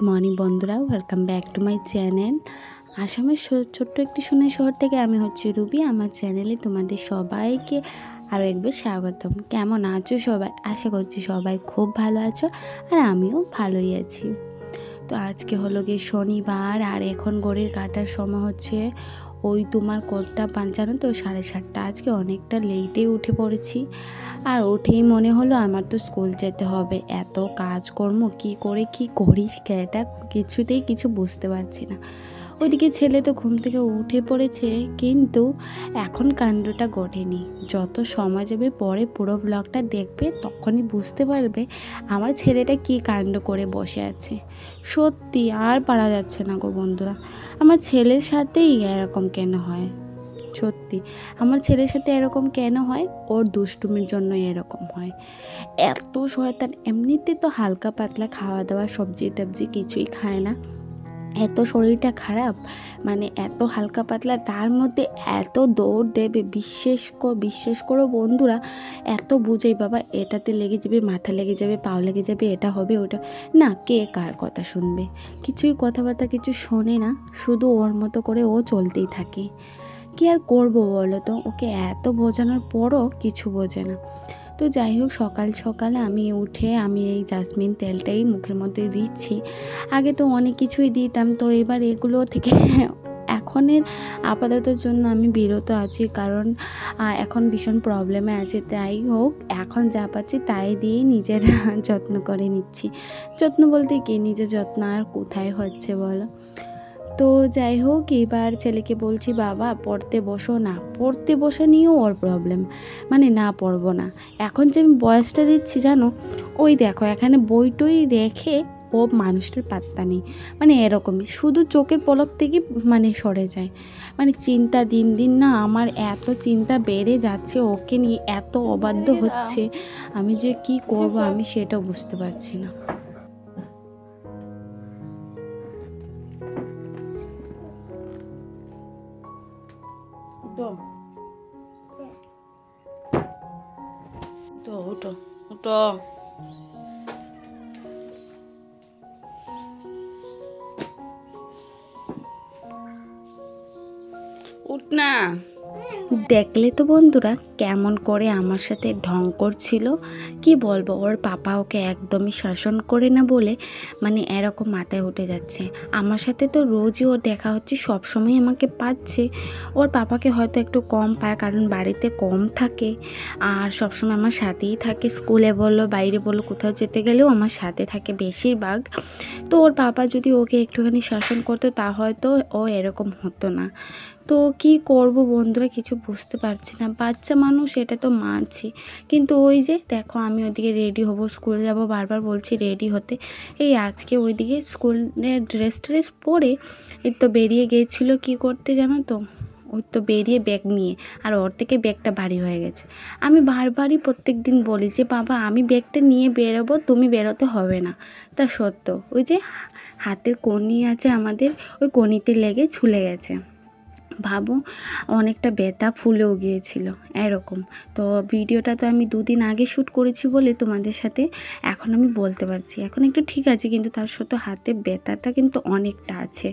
Morning বন্ধুরা, welcome back to my channel. আসামের ছোট্ট একটি সোনার শহর থেকে আমি হচ্ছি রুবি। আমার চ্যানেলে তোমাদের সবাইকে আরও একবার স্বাগতম। কেমন আছো সবাই? আশা করছি সবাই খুব ভালো আছো, আর আমিও ভালোই আছি। তো আজকে হলো গিয়ে শনিবার, আর এখন ঘড়ির কাটার সময় হচ্ছে ওই তোমার কোটটা জানো তো 7:30। আজকে অনেকটা লেটে উঠে পড়েছি, আর উঠেই মনে হলো আমার তো স্কুল যেতে হবে। এত কাজকর্ম কী করে কি করিস এটা কিছুতেই কিছু বুঝতে পারছি না। ওইদিকে ছেলে তো ঘুম থেকে উঠে পড়েছে, কিন্তু এখন কাণ্ডটা ঘটেনি। যত সময় যাবে পরে পুরো ব্লগটা দেখবে, তখনই বুঝতে পারবে আমার ছেলেটা কি কাণ্ড করে বসে আছে। সত্যি আর পারা যাচ্ছে না গো বন্ধুরা, আমার ছেলের সাথেই এরকম কেন হয়? সত্যি আমার ছেলের সাথে এরকম কেন হয়? ওর দুষ্টুমির জন্য এরকম হয়। এত শয়তান। এমনিতে তো হালকা পাতলা খাওয়া দাওয়া, সবজি টবজি কিছুই খায় না, এত শরীরটা খারাপ, মানে এত হালকা পাতলা, তার মধ্যে এত দৌড় দেবে। বিশ্বাস করো বন্ধুরা, এত বুঝাই বাবা এটাতে লেগে যাবে, মাথা লেগে যাবে, পাও লেগে যাবে, এটা হবে ওটা না, কে কার কথা শুনবে? কিছুই কথাবার্তা কিছু শোনে না, শুধু ওর মতো করে ও চলতেই থাকে। কি আর করবো বলো তো, ওকে এত বোঝানোর পরও কিছু বোঝে না। তো যাই হোক, সকাল সকালে আমি উঠে আমি এই জাসমিন তেলটাই মুখের মধ্যে দিচ্ছি। আগে তো অনেক কিছুই দিতাম, তো এবার এগুলো থেকে এখনের আপাততর জন্য আমি বিরত আছি, কারণ এখন ভীষণ প্রবলেমে আছে। তাই হোক, এখন যা পাচ্ছি তাই দিয়ে নিজের যত্ন করে নিচ্ছি। যত্ন বলতে কি, নিজের যত্ন আর কোথায় হচ্ছে বলো? তো যাই হোক, এবার ছেলেকে বলছি বাবা পড়তে বসো না। পড়তে বসে নিয়েও ওর প্রবলেম, মানে না পড়বো না। এখন যে আমি বয়সটা দিচ্ছি জানো, ওই দেখো এখানে বইটই রেখে ও মানুষটার পাত্তা নেই, মানে এরকমই শুধু চোখের পলক থেকে মানে সরে যায়। মানে চিন্তা দিন দিন না, আমার এত চিন্তা বেড়ে যাচ্ছে, ওকে নিয়ে এত অবাধ্য হচ্ছে, আমি যে কি করব আমি সেটাও বুঝতে পারছি না। উঠো উঠো। উঠ না। দেখলে তো বন্ধুরা কেমন করে আমার সাথে ঢং করছিল। কি বলবো, ওর পাপা ওকে একদমই শাসন করে না বলে মানে এরকম মাথায় উঠে যাচ্ছে। আমার সাথে তো রোজই ওর দেখা হচ্ছে, সবসময় আমাকে পাচ্ছে। ওর পাপাকে হয়তো একটু কম পায়, কারণ বাড়িতে কম থাকে আর সবসময় আমার সাথেই থাকে। স্কুলে বললো, বাইরে বললো, কোথাও যেতে গেলেও আমার সাথে থাকে বেশিরভাগ। তো ওর পাপা যদি ওকে একটুখানি শাসন করতো, তা হয়তো ও এরকম হতো না। তো কি করব বন্ধুরা, কিছু বুঝতে পারছি না। বাচ্চা মানুষ এটা তো মানছি, কিন্তু ওই যে দেখো আমি ওইদিকে রেডি হব, স্কুল যাব, বারবার বলছি রেডি হতে। এই আজকে ওইদিকে স্কুলের ড্রেস পরে এই তো বেরিয়ে গিয়েছিল কি করতে জানো তো, ওই তো বেরিয়ে ব্যাগ নিয়ে, আর ওর থেকে ব্যাগটা ভারী হয়ে গেছে। আমি বারবারই প্রত্যেক দিন বলি যে বাবা আমি ব্যাগটা নিয়ে বেরোবো, তুমি বেরোতে হবে না। তা সত্য ওই যে হাতের কনি আছে আমাদের, ওই কনিতে লেগে ছুলে গেছে। ভাবো, অনেকটা ব্যথা ফুলেও গিয়েছিল এরকম। তো ভিডিওটা তো আমি 2 দিন আগে শ্যুট করেছি বলে তোমাদের সাথে এখন আমি বলতে পারছি, এখন একটু ঠিক আছে, কিন্তু তার সত্ত্বেও হাতে ব্যথাটা কিন্তু অনেকটা আছে।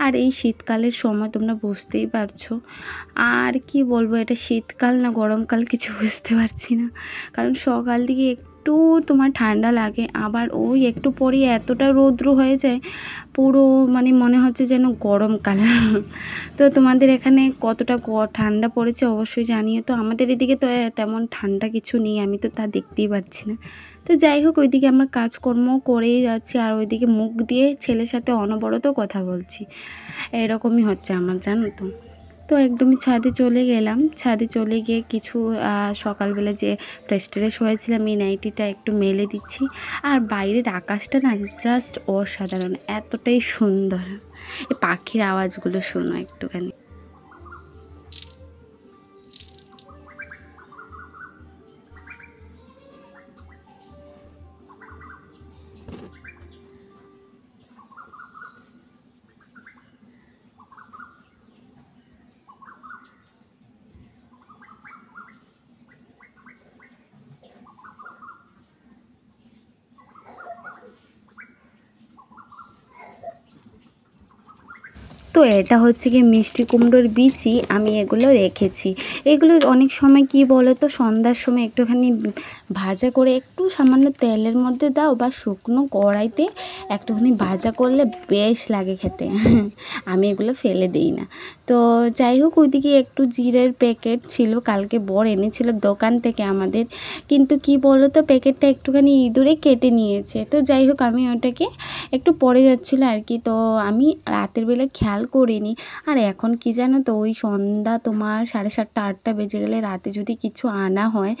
আর এই শীতকালের সময় তোমরা বুঝতেই পারছো। আর কি বলবো, এটা শীতকাল না গরমকাল কিছু বুঝতে পারছি না, কারণ সকাল দিকে একটু তোমার ঠান্ডা লাগে, আবার ওই একটু পরে এতটা রৌদ্র হয়ে যায়, পুরো মানে মনে হচ্ছে যেন গরমকাল। তো তোমাদের এখানে কতটা ঠান্ডা পড়েছে অবশ্যই জানিয়ে। তো আমাদের এদিকে তো তেমন ঠান্ডা কিছু নেই, আমি তো তা দেখতেই পাচ্ছি না। তো যাই হোক, ওইদিকে আমার কাজকর্ম করেই যাচ্ছি, আর ওইদিকে মুখ দিয়ে ছেলের সাথে অনবরত কথা বলছি। এরকমই হচ্ছে আমার, জানো তো। তো একদমই ছাদে চলে গেলাম। ছাদে চলে গিয়ে কিছু সকালবেলা যে ফ্রেশ ট্রেশ হয়েছিলাম, এই নাইটিটা একটু মেলে দিচ্ছি। আর বাইরের আকাশটা না জাস্ট অসাধারণ, এতটাই সুন্দর। এই পাখির আওয়াজগুলো শোনো একটুখানি। তো এটা হচ্ছে কি মিষ্টি কুমড়োর বীজই আমি এগুলো রেখেছি। এগুলো অনেক সময় কি বলো তো, সন্ধ্যার সময় একটুখানি ভাজা করে একটু সামান্য তেলের মধ্যে দাও বা শুকনো কড়াইতে একটুখানি ভাজা করলে বেশ লাগে খেতে। আমি এগুলো ফেলে দিই না। তো যাই হোক, ওইদিকে একটু জিরের প্যাকেট ছিল, কালকে বর এনেছিল দোকান থেকে আমাদের, কিন্তু কি বলো তো প্যাকেটটা একটুখানি ইঁদুরে কেটে নিয়েছে। তো যাই হোক, আমি ওটাকে একটু পড়ে যাচ্ছিলো আর কি, তো আমি রাতের বেলা খেয়াল করিনি। আর এখন কি জানো তো, ওই সন্ধ্যা তোমার 7:30 8টা বেজে গেলে রাতে যদি কিছু আনা হয়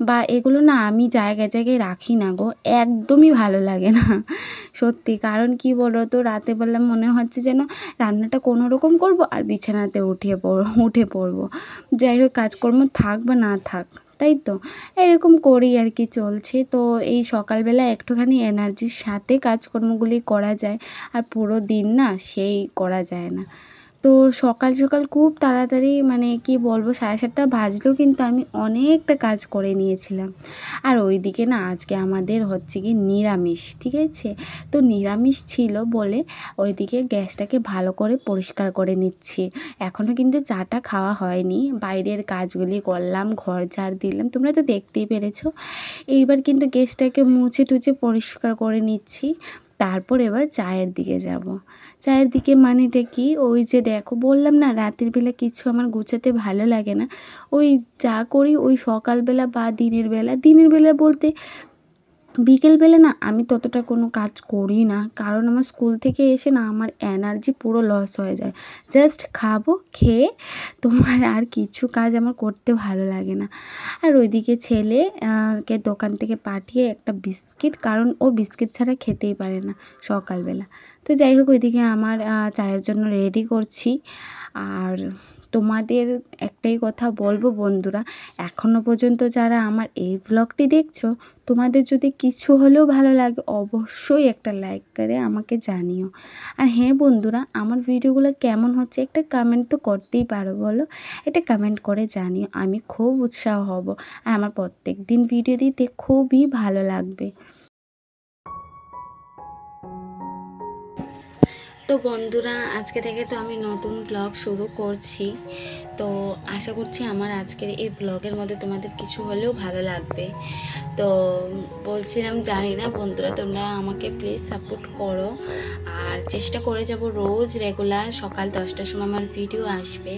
বা এগুলো না আমি জায়গায় জায়গায় রাখি না গো, একদমই ভালো লাগে না সত্যি। কারণ কি বলো তো, রাতে বেলা মনে হচ্ছে যেন রান্নাটা কোনো রকম করবো আর বিছানাতে উঠে পড়বো। যাই হোক, কাজকর্ম থাক বা না থাক, তাই তো এরকম করি আর কি, চলছে। তো এই সকালবেলা একটুখানি এনার্জির সাথে কাজকর্মগুলি করা যায়, আর পুরো দিন না সেই করা যায় না। তো সকাল সকাল খুব তাড়াতাড়ি, মানে কি বলবো, 7:30 বাজলেও কিন্তু আমি অনেকটা কাজ করে নিয়েছিলাম। আর ওইদিকে না আজকে আমাদের হচ্ছে কি নিরামিষ, ঠিক আছে। তো নিরামিষ ছিল বলে ওইদিকে গ্যাসটাকে ভালো করে পরিষ্কার করে নিচ্ছি। এখনও কিন্তু চাটা খাওয়া হয়নি, বাইরের কাজগুলি করলাম, ঘর ঝাড় দিলাম, তোমরা তো দেখতেই পেরেছো। এইবার কিন্তু গ্যাসটাকে মুছে টুছে পরিষ্কার করে নিচ্ছি। তারপর এবার চায়ের দিকে যাব। চায়ের দিকে মানেটা কি, ওই যে দেখো বললাম না রাতের বেলা কিছু আমার গুছাতে ভালো লাগে না। ওই যা করি ওই সকালবেলা বা দিনের বেলা বলতে বিকেলবেলা না আমি ততটা কোনো কাজ করি না, কারণ আমার স্কুল থেকে এসে না আমার এনার্জি পুরো লস হয়ে যায়। জাস্ট খাবো, খেয়ে তোমার আর কিছু কাজ আমার করতে ভালো লাগে না। আর ওইদিকে ছেলে কে দোকান থেকে পাঠিয়ে একটা বিস্কিট, কারণ ও বিস্কিট ছাড়া খেতেই পারে না সকালবেলা। তো যাই হোক, ওইদিকে আমার চায়ের জন্য রেডি করছি। আর তোমাদের একটাই কথা বলবো বন্ধুরা, এখনও পর্যন্ত যারা আমার এই ভ্লগটি দেখছো, তোমাদের যদি কিছু হলেও ভালো লাগে অবশ্যই একটা লাইক করে আমাকে জানিও। আর হ্যাঁ বন্ধুরা, আমার ভিডিওগুলো কেমন হচ্ছে একটা কমেন্ট তো করতেই পারো, বলো, এটা কমেন্ট করে জানিও, আমি খুব উৎসাহ হব। আর আমার প্রত্যেক দিন ভিডিও দিতে খুবই ভালো লাগবে। তো বন্ধুরা, আজকে থেকে তো আমি নতুন ব্লগ শুরু করছি। তো আশা করছি আমার আজকের এই ব্লগের মধ্যে তোমাদের কিছু হলেও ভালো লাগবে। তো বলছিলাম, জানি না বন্ধুরা, তোমরা আমাকে প্লিজ সাপোর্ট করো। আর চেষ্টা করে যাব রোজ রেগুলার সকাল 10টার সময় আমার ভিডিও আসবে।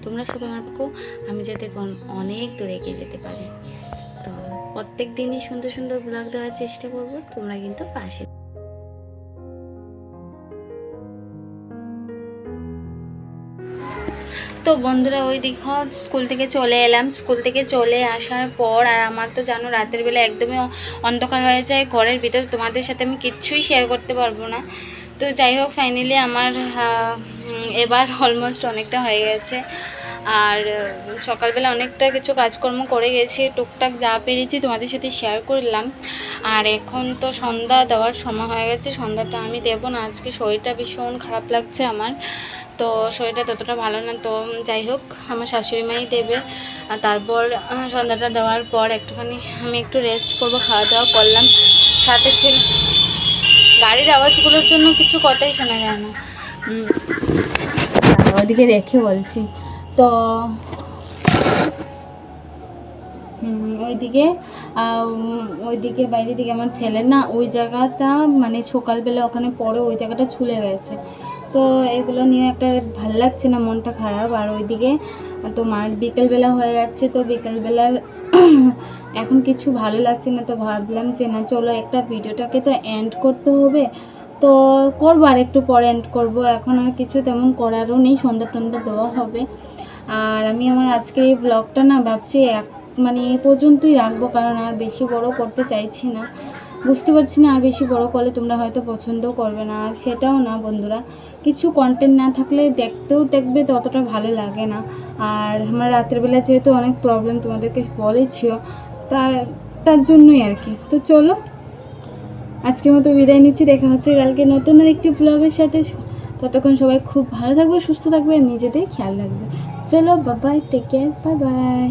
তোমরা সবাই আমাকে, আমি যাতে অনেক দূরে এগিয়ে যেতে পারি। তো প্রত্যেক দিনই সুন্দর সুন্দর ব্লগ দেওয়ার চেষ্টা করব, তোমরা কিন্তু পাশে। তো বন্ধুরা, ওই দেখো স্কুল থেকে চলে এলাম। স্কুল থেকে চলে আসার পর, আর আমার তো জানো রাতের বেলা একদমই অন্ধকার হয়ে যায় ঘরের ভিতরে, তোমাদের সাথে আমি কিচ্ছুই শেয়ার করতে পারবো না। তো যাই হোক, ফাইনালি আমার এবার অলমোস্ট অনেকটা হয়ে গেছে। আর সকালবেলা অনেকটা কিছু কাজকর্ম করে গেছি, টুকটাক যা পেরেছি তোমাদের সাথে শেয়ার করলাম। আর এখন তো সন্ধ্যা দেওয়ার সময় হয়ে গেছে, সন্ধ্যাটা আমি দেবো না আজকে, শরীরটা ভীষণ খারাপ লাগছে আমার। তো শরীরটা ততটা ভালো না, তো যাই হোক আমার শাশুড়ি মাই দেবে। আর তারপর সন্ধ্যাটা দেওয়ার পর একটুখানি আমি একটু রেস্ট করবো, খাওয়া দাওয়া করলাম। সাথে ছিল গাড়ির আওয়াজগুলোর জন্য কিছু কথাই শোনা যায় না, ওদিকে রেখে বলছি। তো ওইদিকে বাইরের দিকে আমার ছেলে না ওই জায়গাটা, মানে সকালবেলা ওখানে পরে ওই জায়গাটা ছুলে গেছে। তো এগুলো নিয়ে একটা ভাল লাগছে না, মনটা খারাপ। আর ওইদিকে তোমার বিকেলবেলা হয়ে যাচ্ছে, তো বিকেলবেলার এখন কিছু ভালো লাগছে না। তো ভাবলাম যে না, চলো একটা ভিডিওটাকে তো এন্ড করতে হবে, তো করবো, আর একটু পরে এন্ড করবো। এখন আর কিছু তেমন করারও নেই, সন্ধ্যা টন্ধ্যা দেওয়া হবে। আর আমি আমার আজকের এই ব্লগটা না ভাবছি মানে এই পর্যন্তই রাখবো, কারণ আর বেশি বড় করতে চাইছি না। বুঝতে পারছি না আর বেশি বড় করলে তোমরা হয়তো পছন্দও করবে না, আর সেটাও না বন্ধুরা, কিছু কন্টেন্ট না থাকলে দেখবে তো অতটা ভালো লাগে না। আর আমার রাতের বেলা যেহেতু অনেক প্রবলেম তোমাদেরকে বলেছিও, তার জন্যই আর কি। তো চলো আজকের মতো বিদায় নিচ্ছি, দেখা হচ্ছে কালকে নতুন আর একটি ব্লগের সাথে। ততক্ষণ সবাই খুব ভালো থাকবে, সুস্থ থাকবে, আর নিজেদের খেয়াল রাখবে। চলো bye bye, take care, bye by.